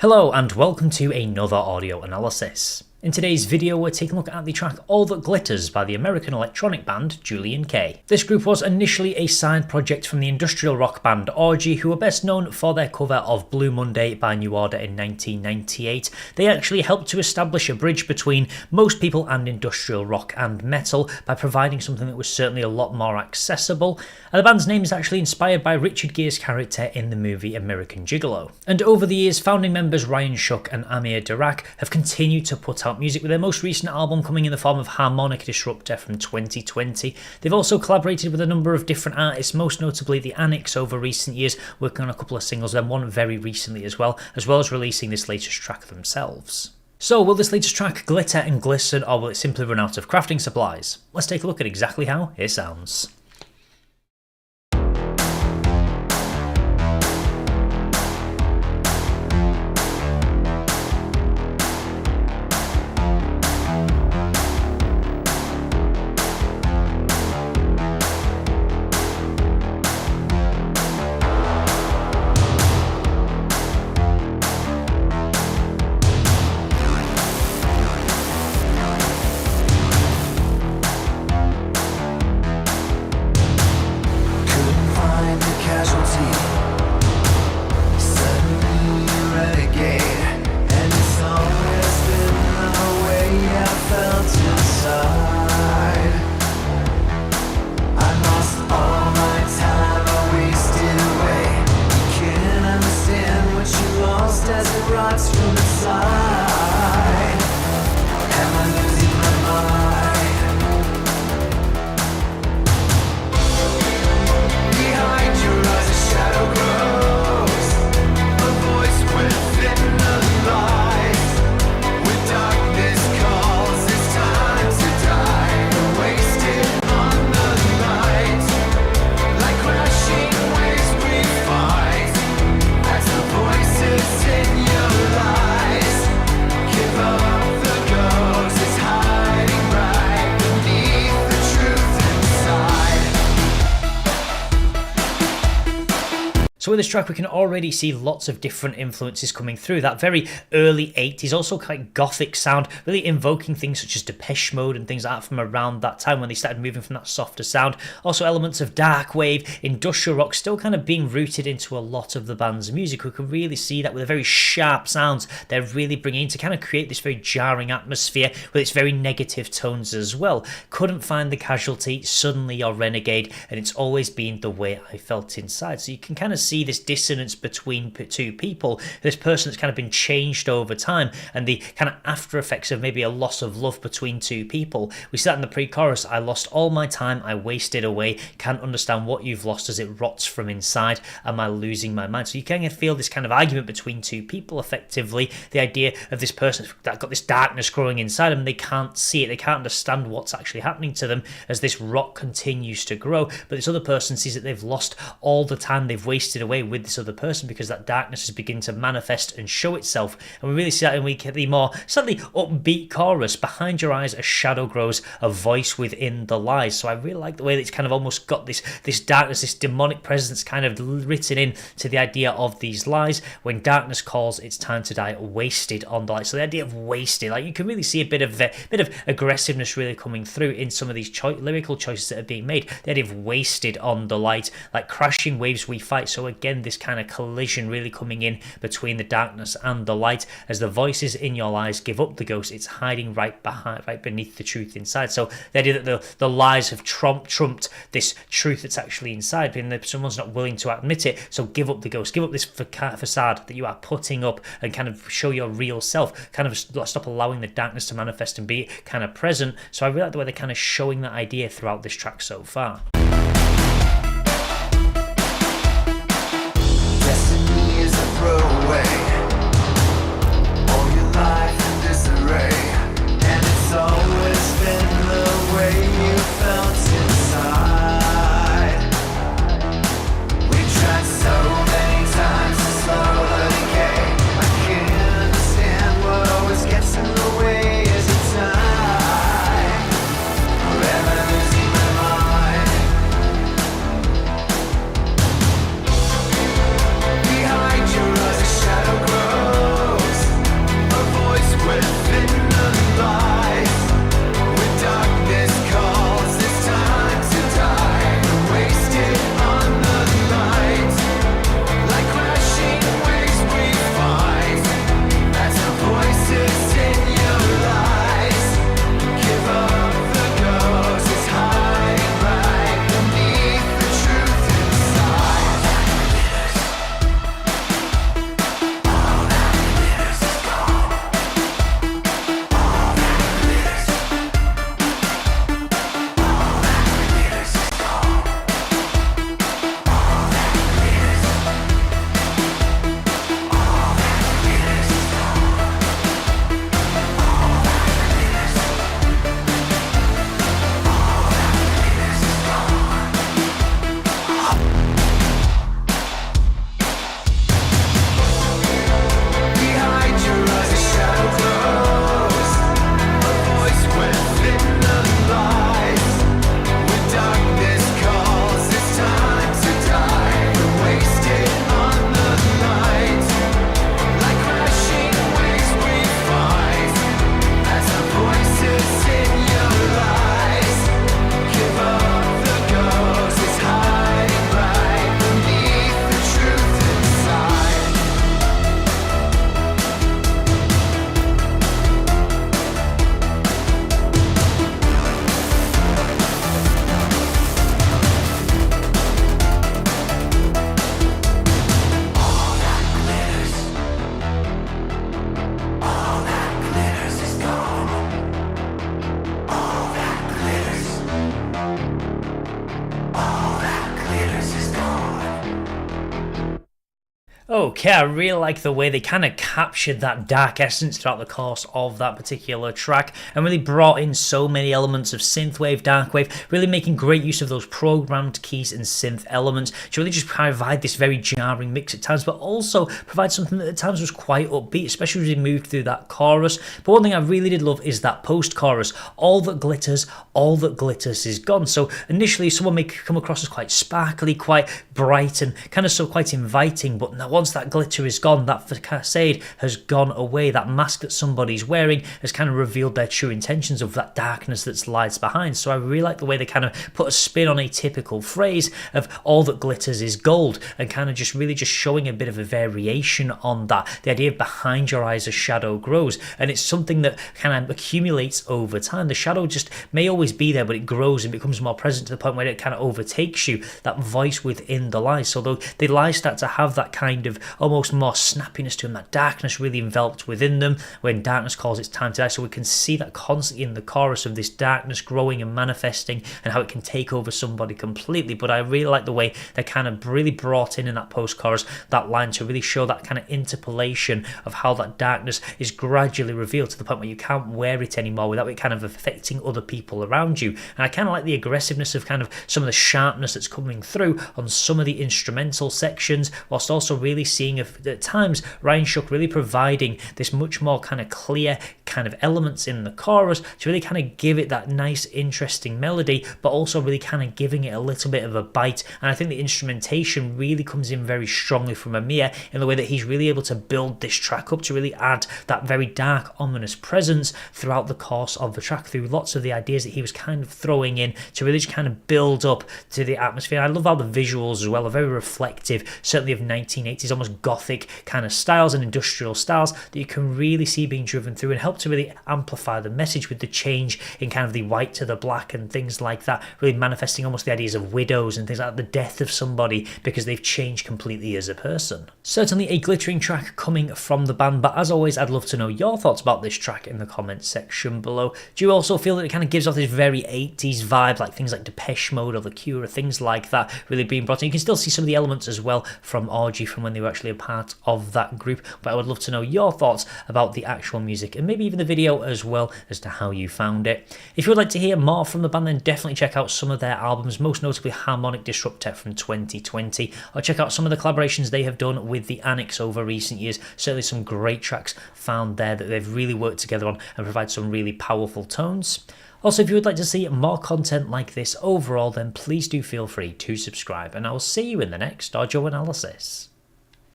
Hello and welcome to another audio analysis. In today's video we're taking a look at the track All That Glitters by the American electronic band Julien-K. This group was initially a side project from the industrial rock band Orgy, who were best known for their cover of Blue Monday by New Order in 1998. They actually helped to establish a bridge between most people and industrial rock and metal by providing something that was certainly a lot more accessible. And the band's name is actually inspired by Richard Gere's character in the movie American Gigolo. And over the years, founding members Ryan Shuck and Amir Dirac have continued to put out music, with their most recent album coming in the form of Harmonic Disruptor from 2020. They've also collaborated with a number of different artists, most notably the Annex over recent years, working on a couple of singles, and one very recently as well as releasing this latest track themselves. So will this latest track glitter and glisten, or will it simply run out of crafting supplies? Let's take a look at exactly how it sounds. So with this track we can already see lots of different influences coming through. That very early 80s, also quite gothic sound, really invoking things such as Depeche Mode and things like that from around that time when they started moving from that softer sound. Also elements of dark wave, industrial rock, still kind of being rooted into a lot of the band's music. We can really see that with the very sharp sounds they're really bringing to kind of create this very jarring atmosphere with its very negative tones as well. Couldn't find the casualty, suddenly you're renegade, and it's always been the way I felt inside. So you can kind of see this dissonance between two people, this person that's kind of been changed over time, and the kind of after effects of maybe a loss of love between two people. We see that in the pre-chorus: I lost all my time, I wasted away, can't understand what you've lost as it rots from inside, am I losing my mind? So you kind of feel this kind of argument between two people, effectively, the idea of this person that got this darkness growing inside them, they can't see it, they can't understand what's actually happening to them as this rot continues to grow, but this other person sees that they've lost all the time they've wasted away with this other person because that darkness is beginning to manifest and show itself. And we really see that, and we get the more slightly upbeat chorus: behind your eyes a shadow grows, a voice within the lies. So I really like the way that it's kind of almost got this darkness, this demonic presence kind of written in to the idea of these lies. When darkness calls, it's time to die, wasted on the light. So the idea of wasted, like, you can really see a bit of aggressiveness really coming through in some of these lyrical choices that are being made. The idea of wasted on the light, like crashing waves we fight. So again, this kind of collision really coming in between the darkness and the light, as the voices in your lies give up the ghost, it's hiding right beneath the truth inside. So the idea that the lies have trumped this truth that's actually inside, and someone's not willing to admit it, so give up the ghost, give up this facade that you are putting up, and kind of show your real self, kind of stop allowing the darkness to manifest and be kind of present. So I really like the way they're kind of showing that idea throughout this track so far. Throwaway all your life in disarray, and it's always been the way you felt inside. We tried so many times to slow the decay. I can't understand what always gets in the way. Is it time? Or am I losing my mind? Okay, I really like the way they kind of captured that dark essence throughout the course of that particular track and really brought in so many elements of synthwave, darkwave, really making great use of those programmed keys and synth elements to really just provide this very jarring mix at times, but also provide something that at times was quite upbeat, especially as we moved through that chorus. But one thing I really did love is that post-chorus, all that glitters is gone. So initially someone may come across as quite sparkly, quite bright and kind of so quite inviting, but now once that glitter is gone, that facade has gone away, that mask that somebody's wearing has kind of revealed their true intentions of that darkness that lies behind. So I really like the way they kind of put a spin on a typical phrase of all that glitters is gold and kind of just really just showing a bit of a variation on that. The idea of behind your eyes a shadow grows, and it's something that kind of accumulates over time. The shadow just may always be there, but it grows and becomes more present to the point where it kind of overtakes you, that voice within the lies. So though the lies start to have that kind of almost more snappiness to them, that darkness really enveloped within them when darkness calls it's time to die. So we can see that constantly in the chorus of this darkness growing and manifesting and how it can take over somebody completely. But I really like the way they kind of really brought in that post-chorus, that line to really show that kind of interpolation of how that darkness is gradually revealed to the point where you can't wear it anymore without it kind of affecting other people around you. And I kind of like the aggressiveness of kind of some of the sharpness that's coming through on some of the instrumental sections, whilst also really seeing at times Ryan Shuck really providing this much more kind of clear kind of elements in the chorus to really kind of give it that nice interesting melody, but also really kind of giving it a little bit of a bite. And I think the instrumentation really comes in very strongly from Amir in the way that he's really able to build this track up to really add that very dark, ominous presence throughout the course of the track through lots of the ideas that he was kind of throwing in to really just kind of build up to the atmosphere. I love how the visuals as well are very reflective, certainly of 1980s almost gothic kind of styles and industrial styles that you can really see being driven through and help to really amplify the message with the change in kind of the white to the black and things like that, really manifesting almost the ideas of widows and things like the death of somebody because they've changed completely as a person. Certainly a glittering track coming from the band, but as always I'd love to know your thoughts about this track in the comments section below. Do you also feel that it kind of gives off this very 80s vibe, like things like Depeche Mode or The Cure or things like that really being brought in? You can still see some of the elements as well from Orgy from when they were actually a part of that group, but I would love to know your thoughts about the actual music and maybe even the video as well as to how you found it. If you would like to hear more from the band, then definitely check out some of their albums, most notably Harmonic Disruptor from 2020, or check out some of the collaborations they have done with the Annex over recent years. Certainly some great tracks found there that they've really worked together on and provide some really powerful tones. Also, if you would like to see more content like this overall, then please do feel free to subscribe, and I will see you in the next audio analysis.